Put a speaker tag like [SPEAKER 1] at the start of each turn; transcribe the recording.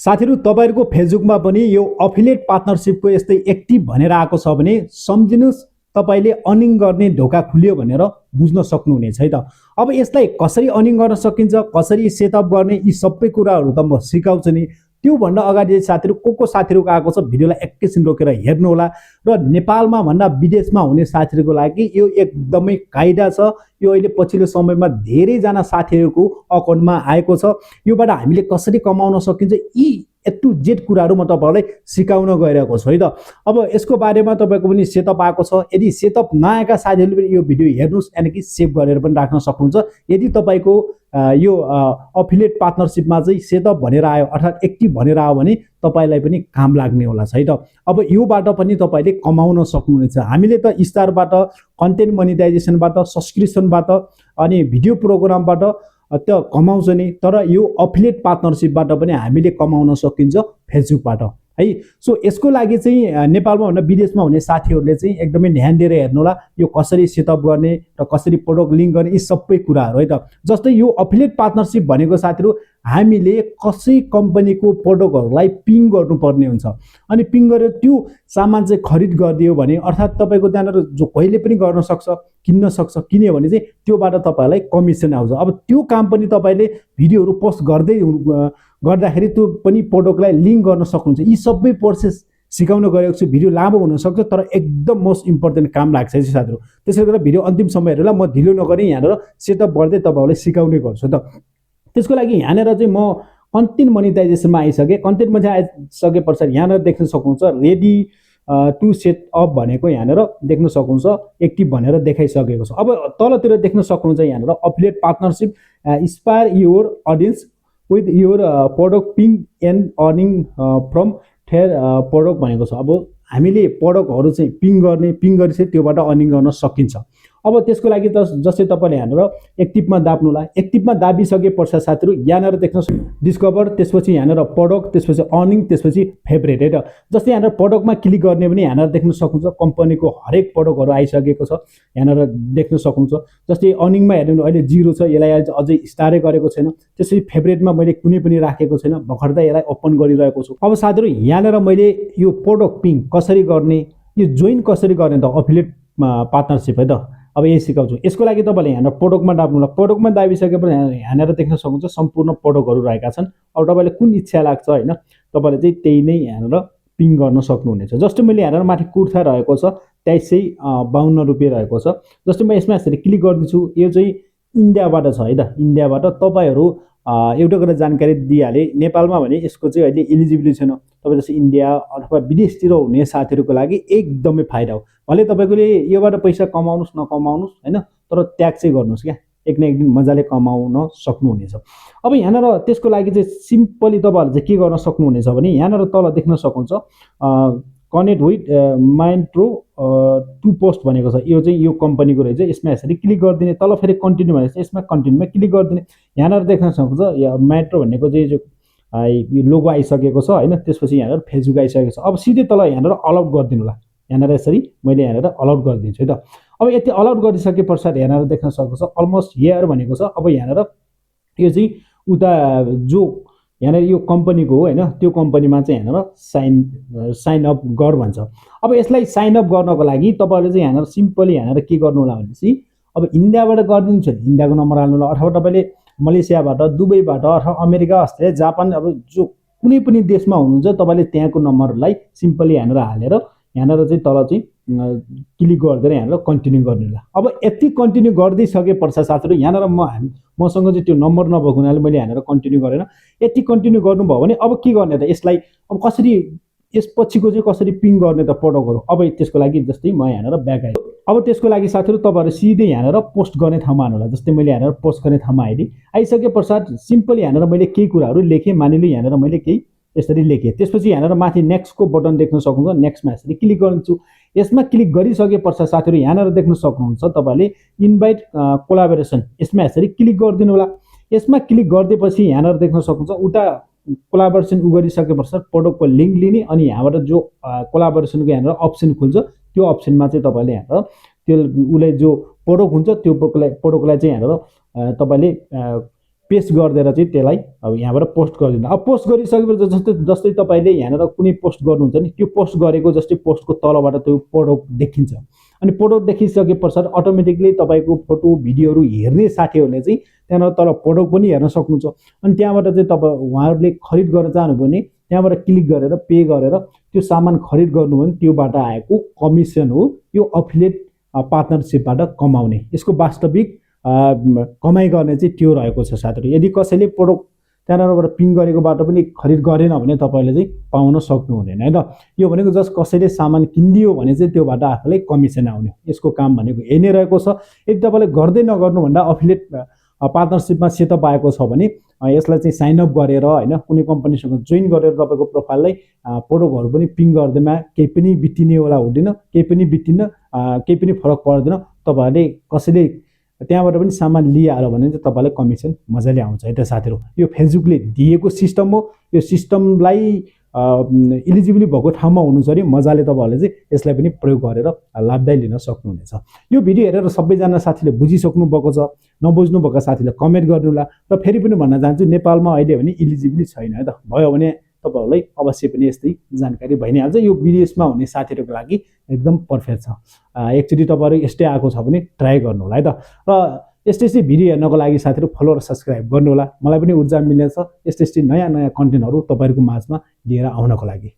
[SPEAKER 1] साथीहरु तपाईहरुको फेसबुकमा पनि यो अफिलिएट पार्टनरशिपको यस्तै एक्टिभ भनेर आएको छ भने सम्झिनुस् तपाईले अर्निङ गर्ने ढोका खुल्यो भनेर बुझ्न सक्नुहुनेछ है त। अब यसलाई कसरी अर्निङ गर्न सकिन्छ, कसरी सेटअप गर्ने, यी सबै कुराहरु त म सिकाउँछु नि। त्यो भन्दा अगाडि साथीहरु को साथीहरुको आएको छ भिडियोलाई एकैछिन रोकेर हेर्नु होला र नेपालमा भन्दा विदेशमा हुने साथीहरुको लागि यो एकदमै कायदा छ। यो अहिले पछिल्लो समयमा धेरै जना साथीहरुको अकाउन्टमा आएको छ। योबाट हामीले कसरी कमाउन सकिन्छ यी ए टु जेड कुराहरु म तपाईहरुलाई सिकाउन गइरहेको छु है त। अब यसको बारेमा तपाईको पनि सेटअप आएको छ। यदि सेटअप नआएका साथीहरुले पनि यो भिडियो हेर्नुस् यानि कि सेभ गरेर पनि राख्न सक्नुहुन्छ। यदि तपाईको यो अफिलिएट पार्टनरशिपमा चाहिँ सेटअप भनेर आयो अर्थात एक्टिभ भनेर आयो भने तपाईलाई पनि काम लाग्ने होला है त। अब योबाट पनि तपाईले कमाउन सक्नुहुनेछ। हामीले त स्टारबाट, कन्टेन्ट मोनेटाइजेसनबाट, सब्स्क्रिप्सनबाट अनि भिडियो प्रोग्रामबाट त कमाउँछ नि, तर यो अफिलिएट पार्टनरशिपबाट पनि हामीले कमाउन सकिन्छ फेसबुकबाट है। सो यसको लागि चाहिँ नेपालमा भन्दा विदेशमा हुने साथीहरुले चाहिँ एकदमै ध्यान दिएर हेर्नु होला यो कसरी सेटअप गर्ने र कसरी प्रोडक्ट लिंक गर्ने यी सबै कुराहरु है त। जस्तै यो अफिलिएट पार्टनरशिप भनेको साथीहरु हामीले कसै कम्पनीको प्रोडक्टहरुलाई पिङ गर्नुपर्ने हुन्छ अनि पिङ गरेर त्यो सामान चाहिँ खरिद गरिदियो भने अर्थात तपाईको त्यहाँनेर जो कहिले पनि गर्न सक्छ, किन्न सक्छ, किन्यो भने चाहिँ त्योबाट तपाईलाई कमिसन आउँछ। अब त्यो काम पनि तपाईले भिडियोहरु पोस्ट गर्दाखेरि त्यो पनि प्रोडक्टलाई लिंक गर्न सक्नुहुन्छ। यी सबै प्रोसेस सिकाउन गएको छु। भिडियो लामो हुन सक्छ तर एकदम मोस्ट इम्पोर्टेन्ट काम लाग्छ है साथीहरु। त्यसैले गर्दा भिडियो अन्तिम सम्म हेर्नुला। म ढिलो नगरी यहाँनेर सेटअप गर्दै तपाईहरुलाई सिकाउने गर्छु त। त्यसको लागि यहाँनेर चाहिँ म कन्टेन्ट मोनेटाइजेसनमा आइसके। कन्टेन्ट मोनेटाइजेसन आइसके पछाडी यहाँनेर देख्न सक्नुहुन्छ रेडी टु सेट अप भनेको यहाँनेर देख्न सक्नुहुन्छ एक्टिभ भनेर देखाइसकेको छ। अब तलतिर देख्न सक्नुहुन्छ यहाँनेर affiliate partnership inspire your audience with your product ping and earning from their product भनेको छ। अब हामीले प्रोडक्टहरु चाहिँ पिङ गरि चाहिँ त्योबाट अर्निङ गर्न सकिन्छ। अब त्यसको लागि त जस्तै तपाईले यहाँनेर एक्टिभमा दाब्नुला। एक्टिभमा दाबिसके पश्चात साथीहरु यहाँनेर देख्न डिस्कभर, त्यसपछि यहाँनेर प्रोडक्ट, त्यसपछि अर्निङ, त्यसपछि फेभरेट है त। जस्तै यहाँनेर प्रोडक्टमा क्लिक गर्ने भने यहाँनेर देख्न सक्नुहुन्छ कम्पनीको हरेक प्रोडक्टहरु आइसकेको छ। यहाँनेर देख्न सक्नुहुन्छ। जस्तै अर्निङमा हेर्नु अहिले 0 छ, यसलाई अझै स्टारै गरेको छैन। त्यसपछि फेभरेटमा मैले कुनै पनि राखेको छैन, भर्खरै यसलाई ओपन गरिरहेको छु। अब साथीहरु यहाँनेर मैले यो प्रोडक्ट पिङ कसरी गर्ने, यो जोइन कसरी गर्ने त अफिलिएट पार्टनरशिप है त। अब यही सिकाउँछु। यसको लागि तपाईले यहाँनेर प्रोडक्टमा दाब्नुला। प्रोडक्टमा दाबिसकेपछि यहाँनेर देख्न सक्नुहुन्छ सम्पूर्ण प्रोडक्टहरु रहेका छन्। अब तपाईले कुन इच्छा लाग्छ हैन तपाईले चाहिँ त्यही नै यहाँनेर पिङ गर्न सक्नुहुनेछ। जस्तै मैले यहाँनेर माथि कुर्ता रहेको छ 2352 रुपैयाँ रहेको छ। जस्तै म यसमा यसरी क्लिक गर्दिछु। यो चाहिँ इन्डियाबाट छ है त। इन्डियाबाट तपाईहरु एउटा कुरा जानकारी दिइहाले नेपालमा भने यसको चाहिँ अहिले एलिजिबिलिटी छैन। तपाई जस्तै इन्डिया अथवा विदेशतिर हुने साथीहरुको लागि एकदमै फाइदा हो। भले तपाईले योबाट पैसा कमाउनुस् नकमाउनुस् हैन, तर त्याग चाहिँ गर्नुस् क्या। एक न एक दिन मजाले कमाउन सक्नुहुनेछ। अब यहाँनेर त्यसको लागि चाहिँ सिम्पली तपाईहरुले चाहिँ के गर्न सक्नुहुनेछ भने यहाँनेर तल देख्न सक्नुहुन्छ कनेक्ट विथ माइन्ट्रो टु पोस्ट भनेको छ। यो चाहिँ यो कम्पनीको रहेछ। यसमा यसरी क्लिक गरिदिने। तल फेरि कन्टिन्यू भनेको छ, यसमा कन्टिन्यूमा क्लिक गरिदिने। यहाँनेर देख्न सक्नुहुन्छ यो माइन्ट्रो भनेको चाहिँ जो लोगो आइसकेको छ हैन। त्यसपछि यहाँनेर फेसबुक आइसकेको छ। अब सिधै तल यहाँनेर अलाउड गरिदिनु होला। यहाँनेर यसरी मैले यहाँनेर अलाउड गरिदिन्छु है त। अब यति अलाउड गरिसके पश्चात यहाँनेर देख्न सक्नुहुन्छ अलमोस्ट हियर भनेको छ। अब यहाँनेर यो चाहिँ उता जो यहाँनेर यो कम्पनीको हो हैन, त्यो कम्पनीमा चाहिँ यहाँनेर साइन अप गर भन्छ। अब यसलाई साइन अप गर्नको लागि तपाईहरुले चाहिँ यहाँनेर सिम्पली यहाँनेर के गर्नु होला भनेपछि अब इन्डियाबाट गरिदिन्छ भने इन्डियाको नम्बर हाल्नु होला, अथवा तपाईले मलेसियाबाट, दुबईबाट अथवा अमेरिका, अस्ट्रेलिया, जापान अब जो कुनै पनि देशमा हुनुहुन्छ तपाईले त्यहाँको नम्बरलाई सिम्पली यहाँनेर हालेर यहाँनेर चाहिँ तल चाहिँ क्लिक गर्दै यहाँनेर कन्टिन्यू गर्नु होला। अब यति कन्टिन्यू गर्दै सके पश्चात साथीहरु यहाँनेर मसँग चाहिँ त्यो नम्बर नभएको हुनाले मैले यहाँनेर कन्टिन्यू गरेन। यति कन्टिन्यू गर्नुभयो भने अब के गर्ने त यसलाई अब कसरी यसपछिको चाहिँ कसरी पिङ गर्ने त प्रोडक्टहरु। अब त्यसको लागि जस्तै म यहाँनेर ब्याक आए। अब त्यसको लागि साथीहरु तपाईहरु सिधै यहाँनेर पोस्ट गर्ने ठाउँमा हाल्नु होला। जस्तै मैले यहाँनेर पोस्ट गर्ने ठाउँमा आइसके पश्चात सिम्पली यहाँनेर मैले केही कुराहरु लेखे। मानिलिनु यहाँनेर मैले केही यसरी लेखे। त्यसपछि यहाँनेर माथि नेक्स्टको बटन देख्न सक्नुहुन्छ। नेक्स्टमा यसरी क्लिक गर्छु। यसमा क्लिक गरिसके पश्चात साथीहरु यहाँनेर देख्न सक्नुहुन्छ तपाईले इन्भाइट कोलाबोरेसन, यसमा यसरी क्लिक गरिदिनु होला। यसमा क्लिक गर्दैपछि यहाँनेर देख्न सक्नुहुन्छ उता कोलाबोरेसन गरिसके पश्चात प्रोडक्टको लिंक लिने अनि यहाँबाट जो कोलाबोरेसनको यहाँनेर अप्सन खुल्छ त्यो अप्सनमा चाहिँ तपाईले यहाँनेर त्यो उले जो प्रोडक्ट हुन्छ त्यो प्रोडक्टलाई चाहिँ यहाँनेर तपाईले पेस्ट गरिदिएर चाहिँ त्यसलाई अब यहाँबाट पोस्ट गरिदिनु। अब पोस्ट गरिसकेपछि जस्तै तपाईँले यहाँनिर कुनै पोस्ट गर्नुहुन्छ नि, त्यो पोस्ट गरेको जस्तै पोस्टको तलबाट त्यो प्रोडक्ट देखिन्छ। अनि प्रोडक्ट देखिसके पश्चात अटोमेटिकली तपाईँको फोटो भिडियोहरू हेर्ने साथीहरूले चाहिँ त्यहाँनिर तल प्रोडक्ट पनि हेर्न सक्नुहुन्छ। अनि त्यहाँबाट चाहिँ तपाईँ उहाँहरूले खरिद गर्न चाहनुभयो भने त्यहाँबाट क्लिक गरेर पे गरेर त्यो सामान खरिद गर्नुभयो भने त्योबाट आएको कमिसन हो यो अफिलिएट पार्टनरसिपबाट कमाउने। यसको वास्तविक कमाइ गर्ने चाहिँ त्यो रहेको छ साथीहरू। यदि कसैले प्रोडक्ट त्यहाँबाट पिङ गरेकोबाट पनि खरिद गरेन भने तपाईँले चाहिँ पाउन सक्नुहुँदैन है त। यो भनेको जस्ट कसैले सामान किनिदियो भने चाहिँ त्योबाट आफूलाई कमिसन आउने, यसको काम भनेको यही नै रहेको छ। यदि तपाईँले गर्दै नगर्नुभन्दा अफिलिएट पार्टनरसिपमा सेटअप आएको छ भने यसलाई चाहिँ साइन अप गरेर होइन कुनै कम्पनीसँग जोइन गरेर तपाईँको प्रोफाइललाई प्रोडक्टहरू पनि पिङ गर्दैमा केही पनि बित्तिनेवाला हुँदैन, केही पनि बित्तिन्न, केही पनि फरक पर्दैन। तपाईँहरूले कसैले त्यहाँबाट पनि सामान लिइहाल्यो भने चाहिँ तपाईँलाई कमिसन मजाले आउँछ है त साथीहरू। यो फेसबुकले दिएको सिस्टम हो। यो सिस्टमलाई इलिजिबल भएको ठाउँमा हुनुहुन्छ भने मजाले तपाईँहरूले चाहिँ यसलाई पनि प्रयोग गरेर लाभदायी लिन सक्नुहुनेछ। यो भिडियो हेरेर सबैजना साथीले बुझिसक्नु भएको छ, नबुझ्नु भएको साथीले कमेन्ट गर्नुहोला। र फेरि पनि भन्न चाहन्छु नेपालमा अहिले भने इलिजिबल छैन है त। भयो भने तपाईँहरूलाई अवश्य पनि यस्तै जानकारी भइ नै हाल्छ। यो विदेशमा हुने साथीहरूको लागि एकदम पर्फेक्ट छ। एकचोटि तपाईँहरू यस्तै आएको छ भने ट्राई गर्नुहोला है त। र यस्तै भिडियो हेर्नको लागि साथीहरू फलो र सब्सक्राइब गर्नुहोला। मलाई पनि ऊर्जा मिल्नेछ यस्तै नयाँ कन्टेन्टहरू तपाईँहरूको माझमा लिएर आउनको लागि।